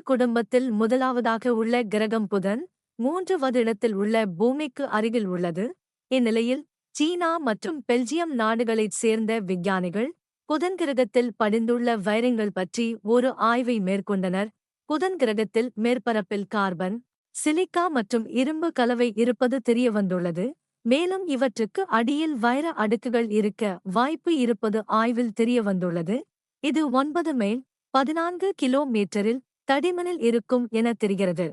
குடும்பத்தில் முதலாவதாக உள்ள கிரகம் புதன் 3வது இடத்தில் உள்ள பூமிக்கு அருகில் உள்ளது. இந்நிலையில் சீனா மற்றும் பெல்ஜியம் நாடுகளைச் சேர்ந்த விஞ்ஞானிகள் புதன் கிரகத்தில் படிந்துள்ள வைரங்கள் பற்றி ஒரு ஆய்வை மேற்கொண்டனர். புதன் கிரகத்தில் மேற்பரப்பில் கார்பன், சிலிக்கா மற்றும் இரும்பு கலவை இருப்பது தெரியவந்துள்ளது. மேலும் இவற்றுக்கு அடியில் வைர அடுக்குகள் இருக்க வாய்ப்பு இருப்பது ஆய்வில் தெரியவந்துள்ளது. இது 9 மைல் 14 கிலோமீட்டரில் தடிமனில் இருக்கும் என தெரிகிறது.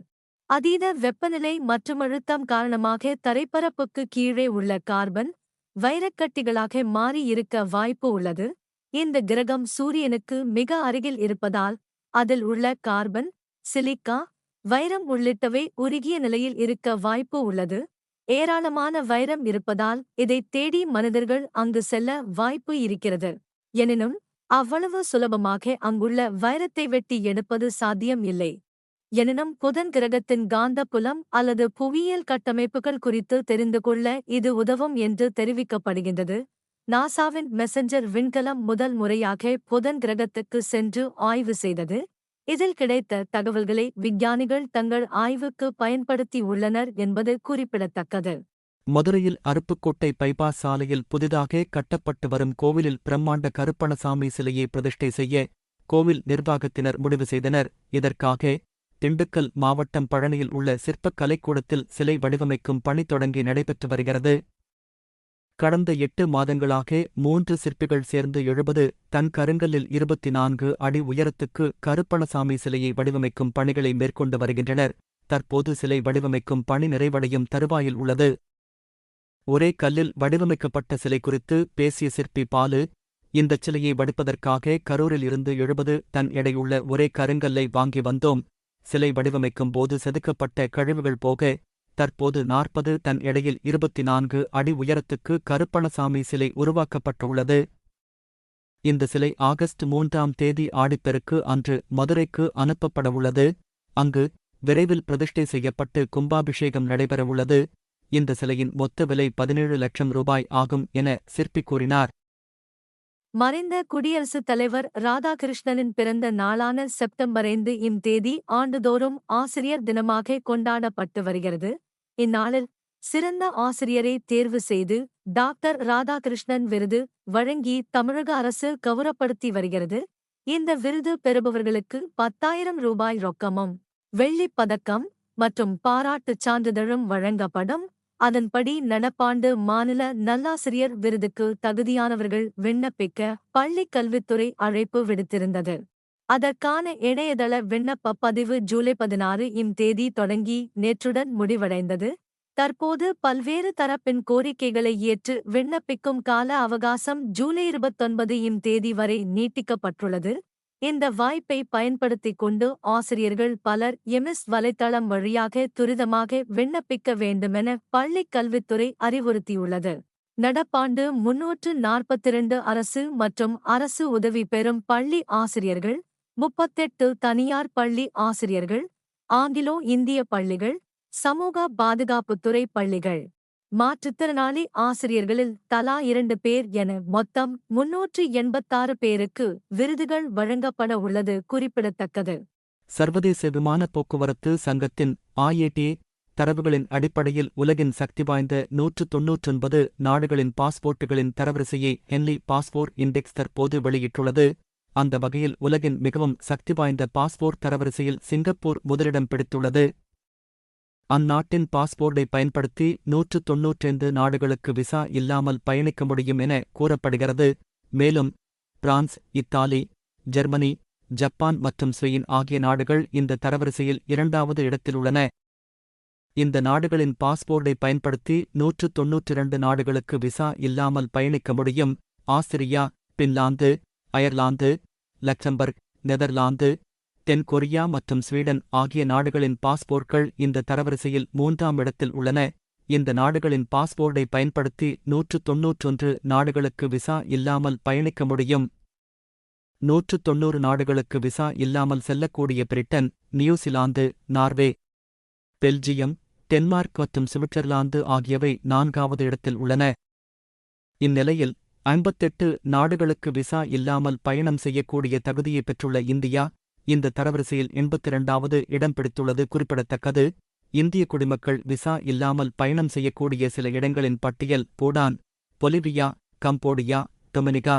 அதீத வெப்பநிலை மற்றும் அழுத்தம் காரணமாக தரைப்பரப்புக்கு கீழே உள்ள கார்பன் வைரக்கட்டிகளாக மாறி இருக்க வாய்ப்பு உள்ளது. இந்த கிரகம் சூரியனுக்கு மிக அருகில் இருப்பதால் அதில் உள்ள கார்பன், சிலிக்கா, வைரம் உள்ளிட்டவை உருகிய நிலையில் இருக்க வாய்ப்பு உள்ளது. ஏராளமான வைரம் இருப்பதால் இதைத் தேடி மனிதர்கள் அங்கு செல்ல வாய்ப்பு இருக்கிறது. எனினும் அவ்வளவு சுலபமாக அங்குள்ள வைரத்தை வெட்டி எடுப்பது சாத்தியம் இல்லை. எனினும் புதன் கிரகத்தின் காந்த புலம் அல்லது புவியியல் கட்டமைப்புகள் குறித்து தெரிந்து கொள்ள இது உதவும் என்று தெரிவிக்கப்படுகின்றது. நாசாவின் மெசஞ்சர் விண்கலம் முதல் முறையாக புதன் கிரகத்துக்கு சென்று ஆய்வு செய்தது. இதில் கிடைத்த தகவல்களை விஞ்ஞானிகள் தங்கள் ஆய்வுக்கு பயன்படுத்தி உள்ளனர் என்பது குறிப்பிடத்தக்கது. மதுரையில் அருப்புக்கோட்டை பைபாஸ் சாலையில் புதிதாக கட்டப்பட்டு வரும் கோவிலில் பிரம்மாண்ட கருப்பணசாமி சிலையை பிரதிஷ்டை செய்ய கோவில் நிர்வாகத்தினர் முடிவு செய்தனர். இதற்காக திண்டுக்கல் மாவட்டம் பழனியில் உள்ள சிற்பக் கலைக்கூடத்தில் சிலை வடிவமைக்கும் பணி தொடங்கி நடைபெற்று வருகிறது. கடந்த 8 மாதங்களாக 3 சிற்பிகள் சேர்ந்து 70 டன் கருங்கல்லில் 24 அடி உயரத்துக்கு கருப்பணசாமி சிலையை வடிவமைக்கும் பணிகளை மேற்கொண்டு வருகின்றனர். தற்போது சிலை வடிவமைக்கும் பணி நிறைவடையும் தருவாயில் உள்ளது. ஒரே கல்லில் வடிவமைக்கப்பட்ட சிலை குறித்து பேசிய சிற்பி பாலு, இந்தச் சிலையை வடிப்பதற்காக கரூரில் இருந்து 70 டன் எடையுள்ள ஒரே கருங்கல்லை வாங்கி வந்தோம். சிலை வடிவமைக்கும் போது செதுக்கப்பட்ட கழிவுகள் போக தற்போது 40 டன் எடையில் 24 அடி உயரத்துக்கு கருப்பணசாமி சிலை உருவாக்கப்பட்டுள்ளது. இந்த சிலை ஆகஸ்ட் 3ஆம் தேதி ஆடிப்பெருக்கு அன்று மதுரைக்கு அனுப்பப்படவுள்ளது. அங்கு விரைவில் பிரதிஷ்டை செய்யப்பட்டு கும்பாபிஷேகம் நடைபெறவுள்ளது. இந்த சிலையின் மொத்த விலை 17 லட்சம் ரூபாய் ஆகும் என சிற்பி கூறினார். மறைந்த குடியரசுத் தலைவர் ராதாகிருஷ்ணனின் பிறந்த நாளான செப்டம்பர் 5 இம் தேதி ஆண்டுதோறும் ஆசிரியர் தினமாக கொண்டாடப்பட்டு வருகிறது. இந்நாளில் சிறந்த ஆசிரியரை தேர்வு செய்து டாக்டர் ராதாகிருஷ்ணன் விருது வழங்கி தமிழக அரசு கௌரவப்படுத்தி வருகிறது. இந்த விருது பெறுபவர்களுக்கு 10,000 ரூபாய் ரொக்கமும், வெள்ளிப் பதக்கம் மற்றும் பாராட்டுச் சான்றிதழும் வழங்கப்படும். அதன்படி நடப்பாண்டு மாநில நல்லாசிரியர் விருதுக்கு தகுதியானவர்கள் விண்ணப்பிக்க பள்ளிக் கல்வித்துறை அழைப்பு விடுத்திருந்தது. அதற்கான இணையதள விண்ணப்ப பதிவு ஜூலை 16 இம் தேதி தொடங்கி நேற்றுடன் முடிவடைந்தது. தற்போது பல்வேறு தரப்பின் கோரிக்கைகளை ஏற்று விண்ணப்பிக்கும் கால அவகாசம் ஜூலை 29 இம் தேதி வரை நீட்டிக்கப்பட்டுள்ளது. இந்த வாய்ப்பை பயன்படுத்திக் கொண்டு ஆசிரியர்கள் பலர் எம்எஸ் வலைத்தளம் வழியாக துரிதமாக விண்ணப்பிக்க வேண்டுமென பள்ளிக் கல்வித்துறை அறிவுறுத்தியுள்ளது. நடப்பாண்டு 342 அரசு மற்றும் அரசு உதவி பெறும் பள்ளி ஆசிரியர்கள், 38 தனியார் பள்ளி ஆசிரியர்கள், ஆங்கிலோ இந்திய பள்ளிகள், சமூக பாதுகாப்புத்துறை பள்ளிகள், மாற்றுத்திறனாளி ஆசிரியர்களில் தலா 2 பேர் என மொத்தம் 386 பேருக்கு விருதுகள் வழங்கப்பட உள்ளது குறிப்பிடத்தக்கது. சர்வதேச விமான போக்குவரத்து சங்கத்தின் IATA தரவுகளின் அடிப்படையில் உலகின் சக்தி வாய்ந்த 199 நாடுகளின் பாஸ்போர்ட்டுகளின் தரவரிசையை ஹென்லி பாஸ்போர்ட் இண்டெக்ஸ் தற்போது வெளியிட்டுள்ளது. அந்த வகையில் உலகின் மிகவும் சக்தி வாய்ந்த பாஸ்போர்ட் தரவரிசையில் சிங்கப்பூர் முதலிடம் பிடித்துள்ளது. அந்நாட்டின் பாஸ்போர்ட்டை பயன்படுத்தி 195 நாடுகளுக்கு விசா இல்லாமல் பயணிக்க முடியும் என கூறப்படுகிறது. மேலும் பிரான்ஸ், இத்தாலி, ஜெர்மனி, ஜப்பான் மற்றும் ஸ்பெயின் ஆகிய நாடுகள் இந்த தரவரிசையில் 2வது இடத்தில் உள்ளன. இந்த நாடுகளின் பாஸ்போர்ட்டை பயன்படுத்தி 192 நாடுகளுக்கு விசா இல்லாமல் பயணிக்க முடியும். Austria, Finland, Ireland, Luxembourg, Netherlands, தென் கொரியா மற்றும் ஸ்வீடன் ஆகிய நாடுகளின் பாஸ்போர்ட்கள் இந்த தரவரிசையில் 3ஆம் இடத்தில் உள்ளன. இந்த நாடுகளின் பாஸ்போர்ட்டை பயன்படுத்தி 191 நாடுகளுக்கு விசா இல்லாமல் பயணிக்க முடியும். 190 நாடுகளுக்கு விசா இல்லாமல் செல்லக்கூடிய Britain, New Zealand, Norway, Belgium, Denmark மற்றும் சுவிட்சர்லாந்து ஆகியவை 4வது இடத்தில் உள்ளன. இந்நிலையில் 58 நாடுகளுக்கு விசா இல்லாமல் பயணம் செய்யக்கூடிய தகுதியை பெற்றுள்ள இந்தியா, இந்த தரவரிசையில் 82வது இடம் பிடித்துள்ளது குறிப்பிடத்தக்கது. இந்திய குடிமக்கள் விசா இல்லாமல் பயணம் செய்யக்கூடிய சில இடங்களின் பட்டியல் Bhutan, Bolivia, Cambodia, Dominica,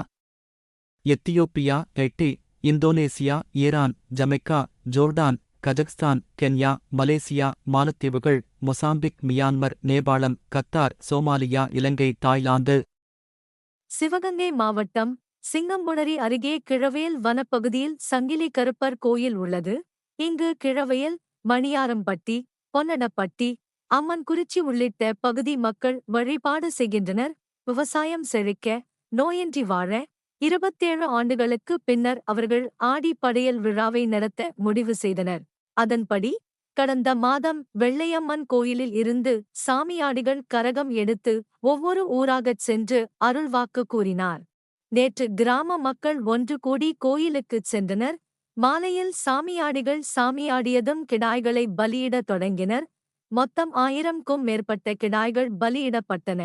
Ethiopia, Haiti, Indonesia, Iran, Jamaica, Jordan, Kazakhstan, Kenya, Malaysia, மாலத்தீவுகள், மொசாம்பிக், மியான்மர், நேபாளம், கத்தார், சோமாலியா, இலங்கை, தாய்லாந்து. சிவகங்கை மாவட்டம் சிங்கம்புணரி அருகே கிழவேல் வனப்பகுதியில் சங்கிலி கருப்பர் கோயில் உள்ளது. இங்கு கிழவயல், மணியாரம்பட்டி, பொன்னடப்பட்டி, அம்மன்குறிச்சி உள்ளிட்ட பகுதி மக்கள் வழிபாடு செய்கின்றனர். விவசாயம் செழிக்க, நோயின்றி வாழ 27 ஆண்டுகளுக்கு பின்னர் அவர்கள் ஆடி படையல் விழாவை நடத்த முடிவு செய்தனர். அதன்படி கடந்த மாதம் வெள்ளையம்மன் கோயிலில் இருந்து சாமியாடிகள் கரகம் எடுத்து ஒவ்வொரு ஊராகச் சென்று அருள்வாக்கு கூறினார். நேற்று கிராம மக்கள் ஒன்று கூடி கோயிலுக்குச் சென்றனர். மாலையில் சாமியாடிகள் சாமியாடியதும் கிடாய்களை பலியிடத் தொடங்கினர். மொத்தம் 1000க்கும் மேற்பட்ட கிடாய்கள் பலியிடப்பட்டன.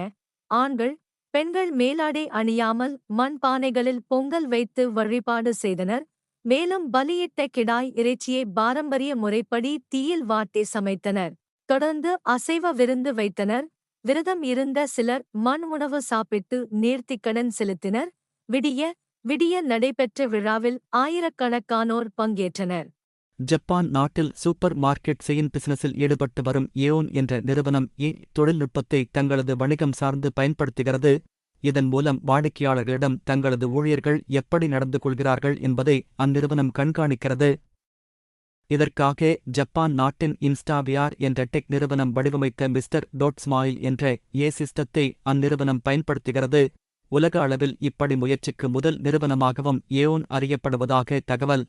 ஆண்கள், பெண்கள் மேலாடை அணியாமல் மண் பானைகளில் பொங்கல் வைத்து வழிபாடு செய்தனர். மேலும் பலியிட்ட கிடாய் இறைச்சியை பாரம்பரிய முறைப்படி தீயில் வாட்டி சமைத்தனர். தொடர்ந்து அசைவ விருந்து வைத்தனர். விரதம் இருந்த சிலர் மண் உணவு சாப்பிட்டு நேர்த்திக்கடன் செலுத்தினர். விடிய நடைபெற்ற விழாவில் ஆயிரக்கணக்கானோர் பங்கேற்றனர். ஜப்பான் நாட்டில் சூப்பர் மார்க்கெட் செயின் பிசினஸில் ஈடுபட்டு வரும் ஏயோன் என்ற நிறுவனம் தொழில்நுட்பத்தை தங்களது வணிகம் சார்ந்து பயன்படுத்துகிறது. இதன் மூலம் வாடிக்கையாளர்களிடம் தங்களது ஊழியர்கள் எப்படி நடந்து கொள்கிறார்கள் என்பதை அந்நிறுவனம் கண்காணிக்கிறது. இதற்காக ஜப்பான் நாட்டின் இன்ஸ்டாவியார் என்ற டெக் நிறுவனம் வடிவமைத்த மிஸ்டர் ஸ்மைல் என்ற சிஸ்டத்தை அந்நிறுவனம் பயன்படுத்துகிறது. உலக அளவில் இப்படி முயற்சிக்கு முதல் நிறுவனமாகவும் ஏயோன் அறியப்படுவதாக தகவல்.